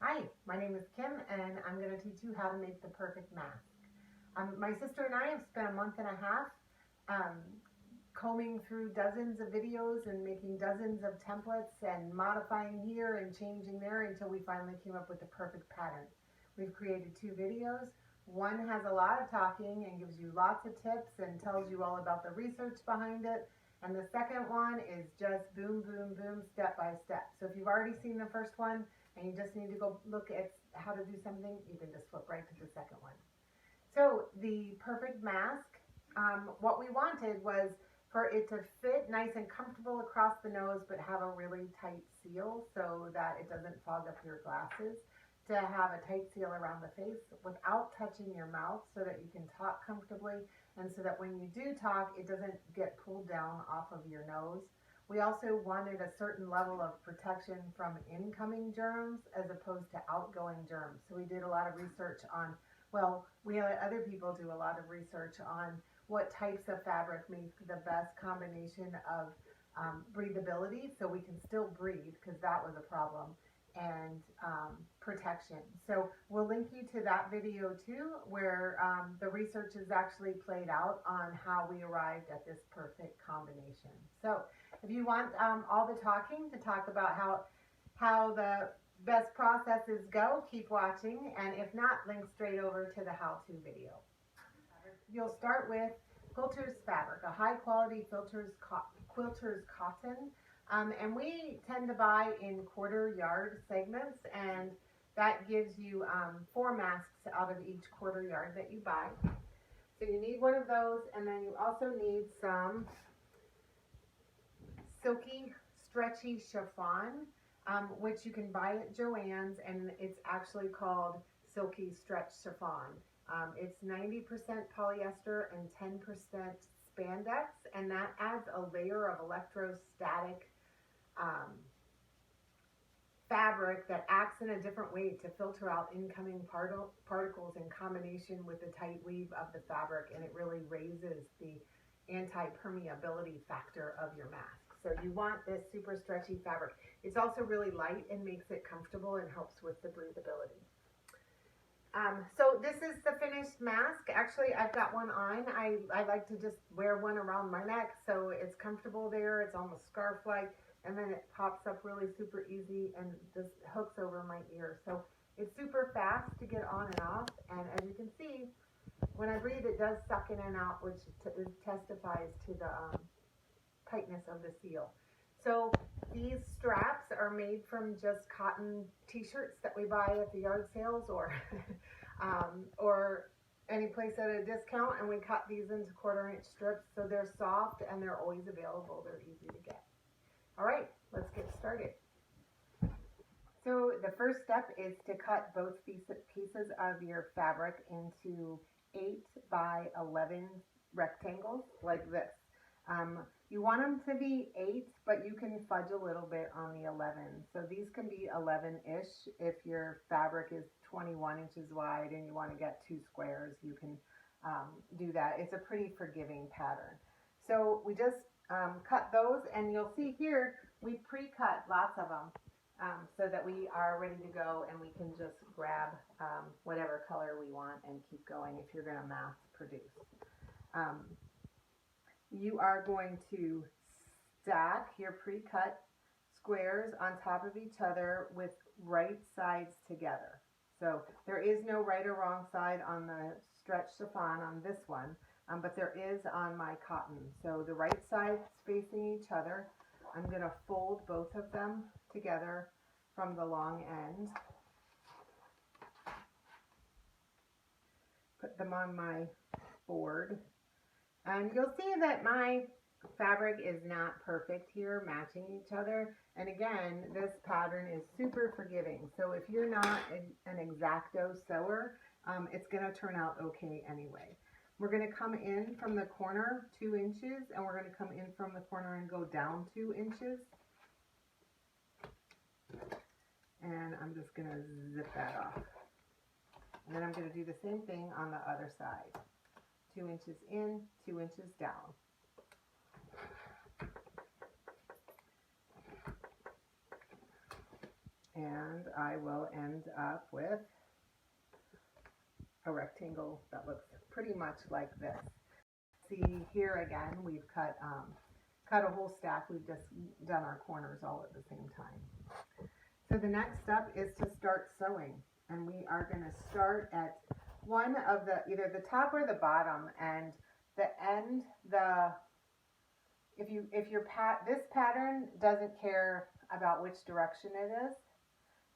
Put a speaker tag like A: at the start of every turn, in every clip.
A: Hi, my name is Kim and I'm going to teach you how to make the perfect mask. My sister and I have spent a month and a half um, combing through dozens of videos and making dozens of templates and modifying here and changing there until we finally came up with the perfect pattern. We've created 2 videos. One has a lot of talking and gives you lots of tips and tells you all about the research behind it. And the second one is just boom, boom, boom, step by step. So if you've already seen the first one and you just need to go look at how to do something, you can just flip right to the second one. So the perfect mask, what we wanted was for it to fit nice and comfortable across the nose, but have a really tight seal so that it doesn't fog up your glasses. To have a tight seal around the face without touching your mouth so that you can talk comfortably and so that when you do talk, it doesn't get pulled down off of your nose. We also wanted a certain level of protection from incoming germs as opposed to outgoing germs. So we did a lot of research on, well, we had other people do a lot of research on what types of fabric make the best combination of breathability so we can still breathe, because that was a problem, and protection. So we'll link you to that video too, where the research is actually played out on how we arrived at this perfect combination. So if you want all the talking to talk about how the best processes go, keep watching, and if not, link straight over to the how-to video. You'll start with quilter's fabric, a high quality quilter's cotton, and we tend to buy in quarter yard segments, and that gives you 4 masks out of each quarter yard that you buy. So you need one of those, and then you also need some silky, stretchy chiffon, which you can buy at Joann's, and it's actually called silky stretch chiffon. It's 90% polyester and 10% spandex, and that adds a layer of electrostatic fabric that acts in a different way to filter out incoming particles in combination with the tight weave of the fabric, and it really raises the anti-permeability factor of your mask. So you want this super stretchy fabric. It's also really light and makes it comfortable and helps with the breathability. So this is the finished mask. Actually, I've got one on. I like to just wear one around my neck so it's comfortable there. It's almost scarf-like, and then it pops up really super easy and just hooks over my ear. So it's super fast to get on and off, and as you can see, when I breathe, it does suck in and out, which testifies to the tightness of the seal. So these straps are made from just cotton t-shirts that we buy at the yard sales or any place at a discount, and we cut these into 1/4-inch strips so they're soft and they're always available. They're easy to get. All right, let's get started. So the first step is to cut both pieces of your fabric into 8 by 11 rectangles like this. You want them to be 8, but you can fudge a little bit on the 11. So these can be 11-ish. If your fabric is 21 inches wide and you want to get 2 squares, you can do that. It's a pretty forgiving pattern. So we just cut those, and you'll see here we pre-cut lots of them so that we are ready to go, and we can just grab whatever color we want and keep going if you're going to mass produce. You are going to stack your pre-cut squares on top of each other with right sides together. So there is no right or wrong side on the stretch chiffon on this one, but there is on my cotton. So the right sides facing each other. I'm going to fold both of them together from the long end. Put them on my board. And you'll see that my fabric is not perfect here, matching each other. And again, this pattern is super forgiving. So if you're not an exacto sewer, it's going to turn out okay anyway. We're going to come in from the corner 2 inches, and we're going to come in from the corner and go down 2 inches. And I'm just going to zip that off. And then I'm going to do the same thing on the other side. 2 inches in, 2 inches down. And and I will end up with a rectangle that looks pretty much like this. See here again, we've cut a whole stack. We've just done our corners all at the same time. So the next step is to start sewing, and we are going to start at one of the, either the top or the bottom, and the end, this pattern doesn't care about which direction it is,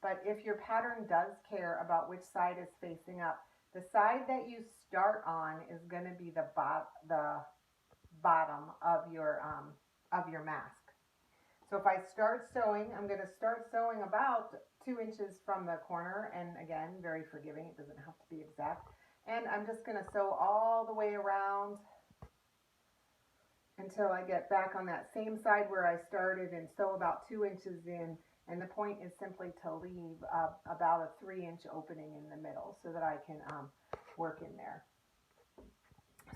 A: but if your pattern does care about which side is facing up, the side that you start on is going to be the bottom of your mask. So if I start sewing, I'm going to start sewing about 2 inches from the corner, and again, very forgiving, it doesn't have to be exact. And I'm just going to sew all the way around until I get back on that same side where I started and sew about 2 inches in. And the point is simply to leave about a 3-inch opening in the middle so that I can work in there.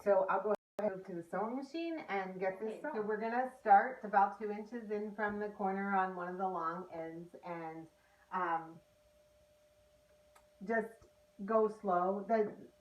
A: So I'll go ahead and move to the sewing machine and get this sewn. So we're going to start about 2 inches in from the corner on one of the long ends, and just go slow.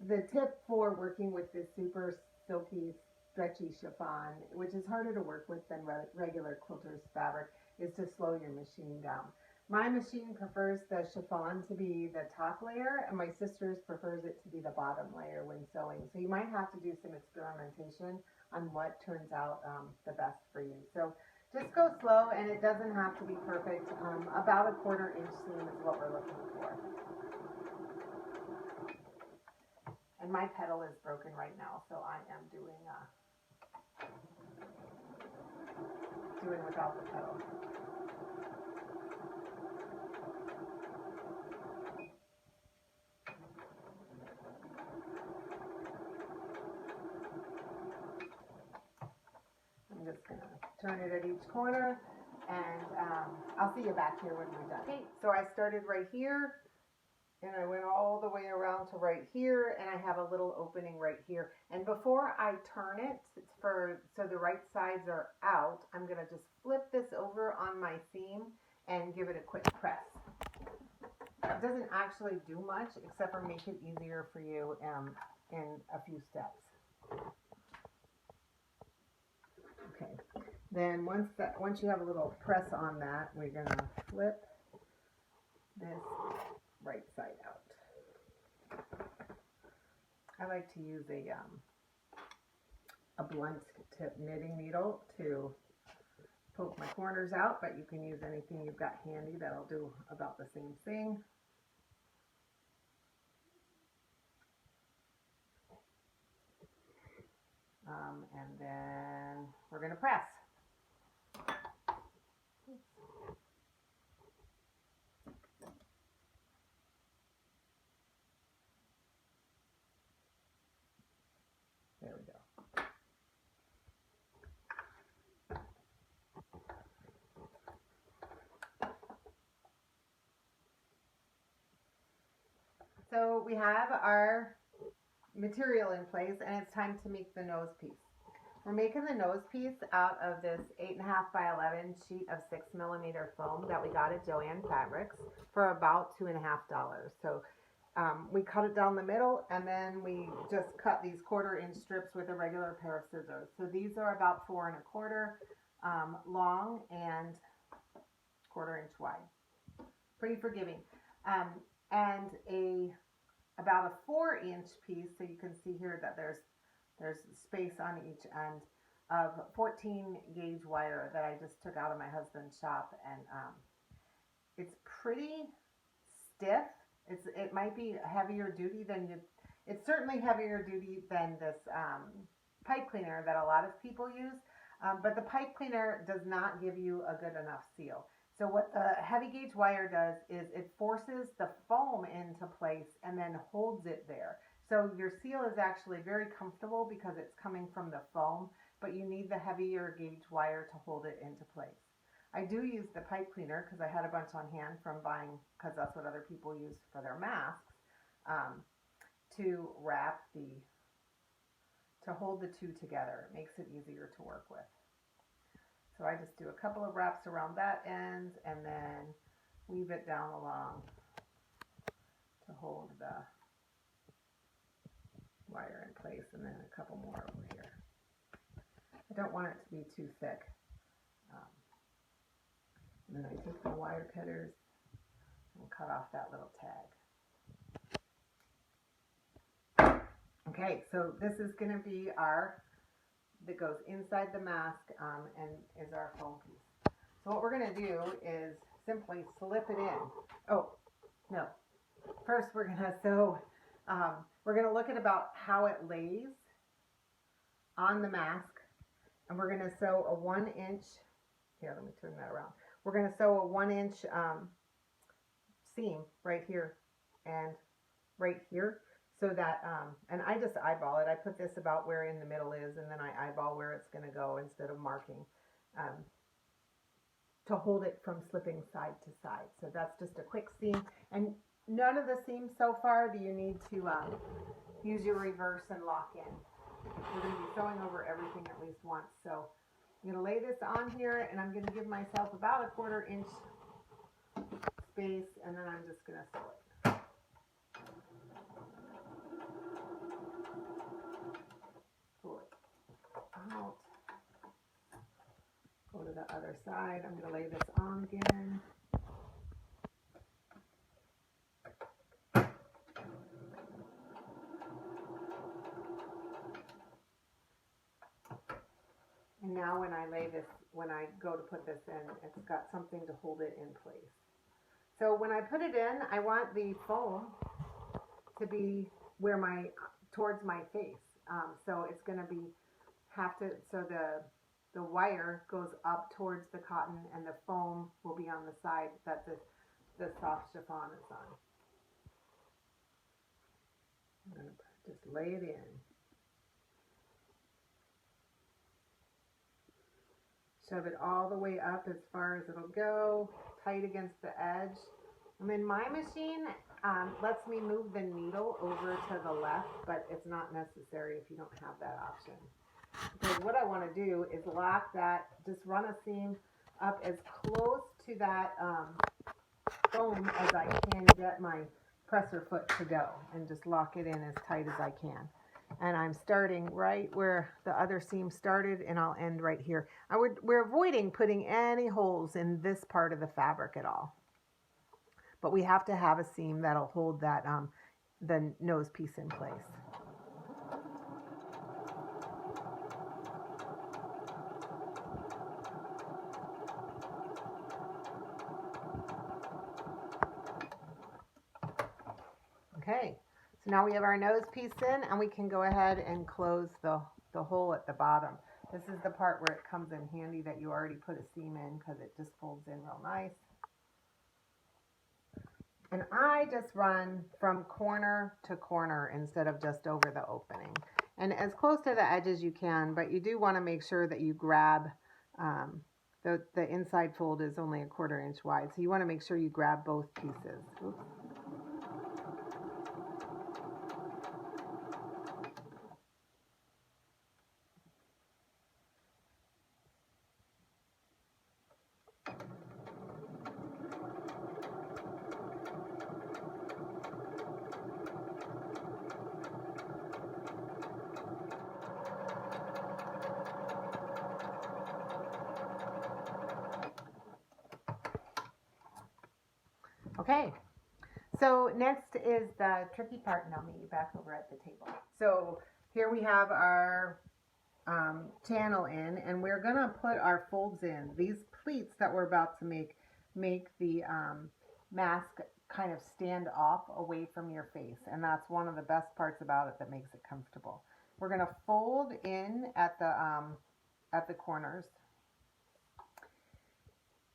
A: The tip for working with this super silky stretchy chiffon, which is harder to work with than regular quilter's fabric, is to slow your machine down. My machine prefers the chiffon to be the top layer, and my sister's prefers it to be the bottom layer when sewing. So you might have to do some experimentation on what turns out the best for you. So just go slow, and it doesn't have to be perfect. About a 1/4 inch seam is what we're looking for. And my pedal is broken right now, so I am doing without the pedal. I'm just going to turn it at each corner, and I'll see you back here when we're done. Okay, so I started right here, and I went all the way around to right here, and I have a little opening right here. And before I turn it so the right sides are out, I'm going to just flip this over on my seam and give it a quick press. It doesn't actually do much except for make it easier for you in a few steps. Okay, then once you have a little press on that, we're going to flip this right side out. I like to use a blunt tip knitting needle to poke my corners out, but you can use anything you've got handy that'll do about the same thing. And then we're going to press. There we go. So we have our material in place, and it's time to make the nose piece. We're making the nose piece out of this 8.5 by 11 sheet of 6mm foam that we got at Joann Fabrics for about $2.50. So we cut it down the middle, and then we just cut these 1/4 inch strips with a regular pair of scissors. So these are about 4 1/4 long and 1/4 inch wide. Pretty forgiving. And about a 4-inch piece, so you can see here that there's space on each end, of 14 gauge wire that I just took out of my husband's shop, and it's pretty stiff. It might be heavier duty than it's certainly heavier duty than this pipe cleaner that a lot of people use, but the pipe cleaner does not give you a good enough seal. So what the heavy gauge wire does is it forces the foam into place and then holds it there. So your seal is actually very comfortable because it's coming from the foam, but you need the heavier gauge wire to hold it into place. I do use the pipe cleaner because I had a bunch on hand from buying, because that's what other people use for their masks, to hold the two together. It makes it easier to work with. So I just do a couple of wraps around that end, and then weave it down along to hold the wire in place, and then a couple more over here. I don't want it to be too thick. And then I take the wire cutters and cut off that little tag. Okay, so this is going to be our, that goes inside the mask and is our foam piece. So what we're going to do is simply slip it in. Oh, no. First we're going to sew, we're going to look at about how it lays on the mask. And we're going to sew a 1 inch, here, let me turn that around. We're going to sew a 1 inch seam right here and right here, so that, and I just eyeball it. I put this about where in the middle is, and then I eyeball where it's going to go instead of marking, to hold it from slipping side to side. So that's just a quick seam. And none of the seams so far do you need to use your reverse and lock in. We're going to be sewing over everything at least once. So I'm going to lay this on here, and I'm going to give myself about a 1/4 inch space, and then I'm just going to sew it. Pull it out. Go to the other side. I'm going to lay this on again. And now when I lay this, when I go to put this in, it's got something to hold it in place. So when I put it in, I want the foam to be where towards my face. So it's going to be, so the wire goes up towards the cotton, and the foam will be on the side that the soft chiffon is on. I'm going to just lay it in. Shove it all the way up as far as it'll go, tight against the edge. And then my machine lets me move the needle over to the left, but it's not necessary if you don't have that option. Because what I want to do is lock that, just run a seam up as close to that foam as I can get my presser foot to go, and just lock it in as tight as I can. And I'm starting right where the other seam started, and I'll end right here. We're avoiding putting any holes in this part of the fabric at all. But we have to have a seam that'll hold that the nose piece in place. Okay, so now we have our nose piece in, and we can go ahead and close the hole at the bottom. This is the part where it comes in handy that you already put a seam in, because it just folds in real nice. And I just run from corner to corner instead of just over the opening. And as close to the edge as you can, but you do want to make sure that you grab, the inside fold is only a 1/4 inch wide, so you want to make sure you grab both pieces. Oops. Okay, so next is the tricky part, and I'll meet you back over at the table. So here we have our channel in, and we're going to put our folds in. These pleats that we're about to make the mask kind of stand off away from your face, and that's one of the best parts about it that makes it comfortable. We're going to fold in at the corners.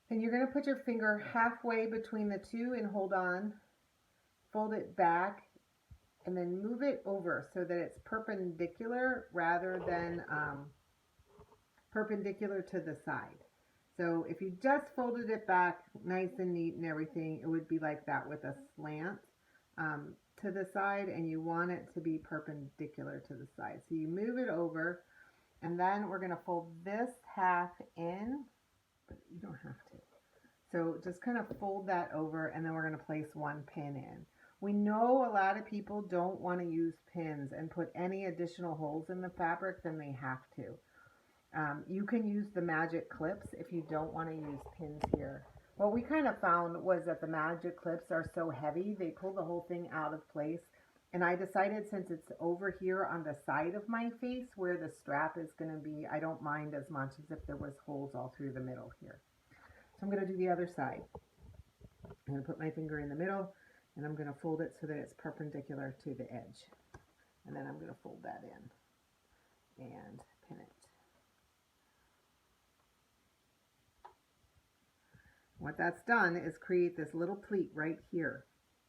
A: And you're going to put your finger halfway between the two and hold on, fold it back, and then move it over so that it's perpendicular rather than perpendicular to the side. So if you just folded it back nice and neat and everything, it would be like that with a slant to the side, and you want it to be perpendicular to the side. So you move it over, and then we're going to fold this half in, but you don't have to. So just kind of fold that over, and then we're going to place one pin in. We know a lot of people don't want to use pins and put any additional holes in the fabric than they have to. You can use the magic clips if you don't want to use pins here. What we kind of found was that the magic clips are so heavy, they pull the whole thing out of place. And I decided, since it's over here on the side of my face where the strap is going to be, I don't mind as much as if there was holes all through the middle here. So I'm going to do the other side. I'm going to put my finger in the middle, and I'm going to fold it so that it's perpendicular to the edge. And then I'm going to fold that in and pin it. What that's done is create this little pleat right here.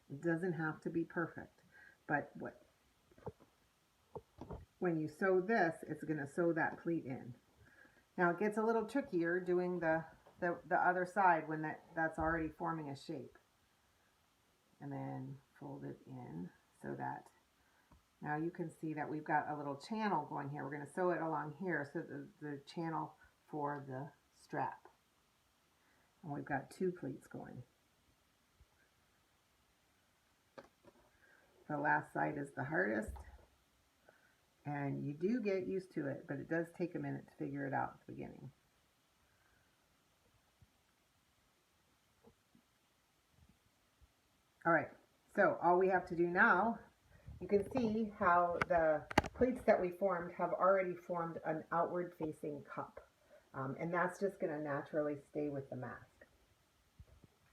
A: It doesn't have to be perfect, but when you sew this, it's going to sew that pleat in. Now it gets a little trickier doing the other side when that's already forming a shape. And then fold it in so that now you can see that we've got a little channel going here. We're going to sew it along here, so the channel for the strap. And we've got two pleats going. The last side is the hardest, and you do get used to it, but it does take a minute to figure it out at the beginning. All right, so all we have to do now, you can see how the pleats that we formed have already formed an outward facing cup. And that's just going to naturally stay with the mask.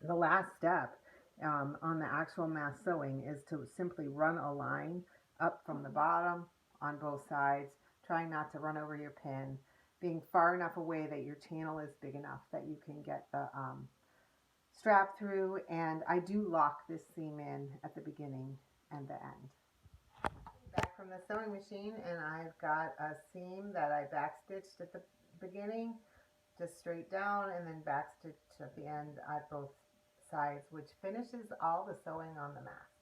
A: The last step on the actual mask sewing is to simply run a line up from the bottom on both sides, trying not to run over your pin, being far enough away that your channel is big enough that you can get the strap through. And I do lock this seam in at the beginning and the end. Back from the sewing machine, and I've got a seam that I backstitched at the beginning, just straight down, and then backstitched at the end at both sides, which finishes all the sewing on the mask.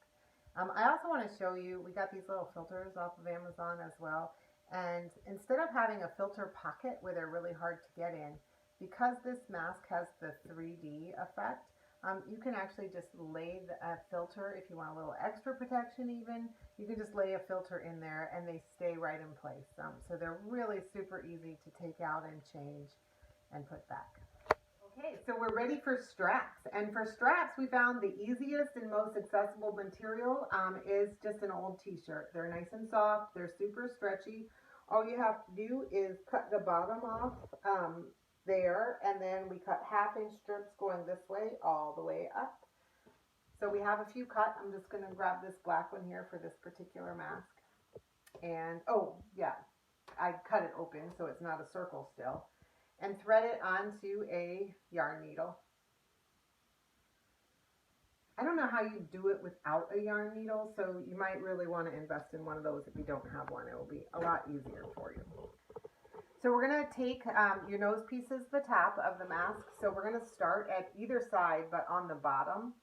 A: I also want to show you, we got these little filters off of Amazon as well, and instead of having a filter pocket where they're really hard to get in, because this mask has the 3D effect, you can actually just lay a filter. If you want a little extra protection even, you can just lay a filter in there and they stay right in place. So they're really super easy to take out and change and put back. Okay, so we're ready for straps. And for straps, we found the easiest and most accessible material is just an old t-shirt. They're nice and soft. They're super stretchy. All you have to do is cut the bottom off there, and then we cut 1/2-inch strips going this way all the way up. So we have a few cut. I'm just going to grab this black one here for this particular mask. And, oh, yeah, I cut it open so it's not a circle still. And thread it onto a yarn needle. I don't know how you do it without a yarn needle, so you might really want to invest in one of those if you don't have one. It will be a lot easier for you. So we're going to take your nose piece is the top of the mask, so we're going to start at either side but on the bottom.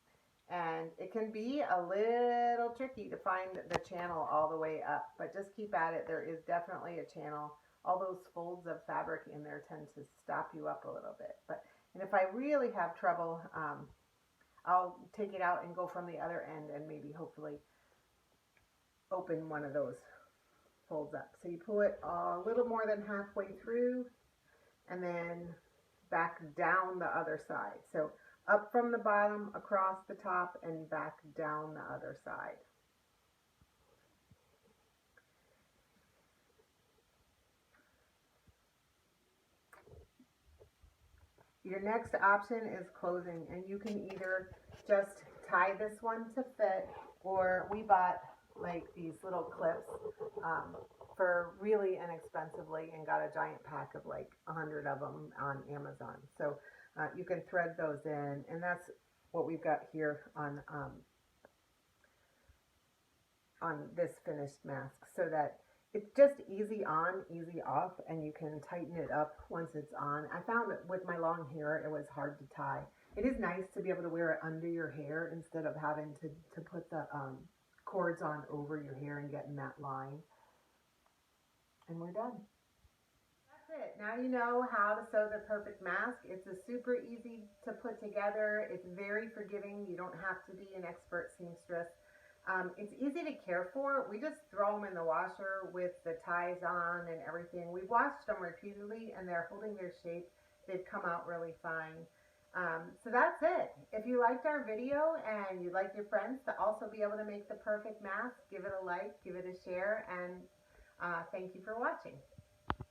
A: And it can be a little tricky to find the channel all the way up, but just keep at it. There is definitely a channel. All those folds of fabric in there tend to stop you up a little bit. And if I really have trouble, I'll take it out and go from the other end and maybe hopefully open one of those folds up. So you pull it a little more than halfway through and then back down the other side. So up from the bottom, across the top, and back down the other side. Your next option is closing, and you can either just tie this one to fit, or we bought like these little clips for really inexpensively and got a giant pack of like 100 of them on Amazon. So you can thread those in, and that's what we've got here on this finished mask, so that it's just easy on, easy off, and you can tighten it up once it's on. I found that with my long hair, it was hard to tie. It is nice to be able to wear it under your hair instead of having to put the cords on over your hair and getting that line. And we're done. That's it. Now you know how to sew the perfect mask. It's a super easy to put together. It's very forgiving. You don't have to be an expert seamstress. It's easy to care for. We just throw them in the washer with the ties on and everything. We've washed them repeatedly and they're holding their shape. They've come out really fine. So that's it. If you liked our video and you'd like your friends to also be able to make the perfect mask, give it a like, give it a share, and thank you for watching.